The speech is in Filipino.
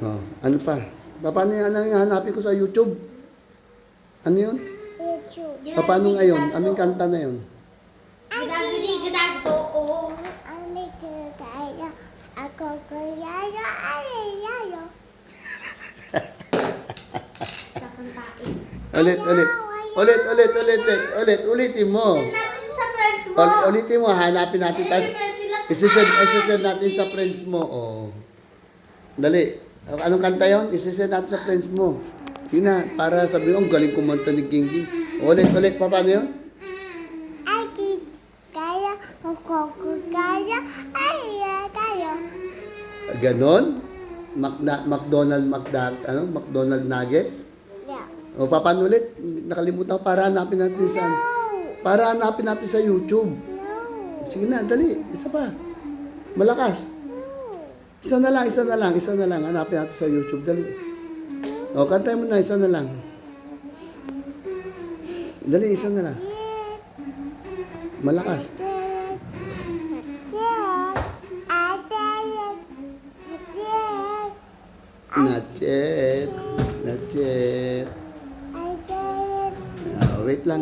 Oh, ano pa? Paano yan ang hanapin ko sa YouTube? Ano yun? YouTube. Paano ngayon? Anong kanta na yun? Gidagdo, oo. Ami kaya ako kaya ayayo. Kakantain. Ulitin mo. Natin sa friends mo. Ulitin mo, hanapin natin. Isisend natin sa friends mo. Oh. Dali. Anong kanta yun? Isisend natin sa friends mo. Sige na, para sabihin, ang galing kumanta ni Kingi. Ulit, paano yun? Aki kaya ako kaya ayayo. Ganon? McDonald Nuggets? Yeah. O, paano ulit? Nakalimutan ko, para hanapin natin sa... No. Para hanapin natin sa YouTube. No. Sige na, dali. Isa pa. Malakas. Isa na lang. Hanapin natin sa YouTube. Dali. O, kantay mo na. Isa na lang. Dali, isa na lang. Malakas. Not yet. Wait lang.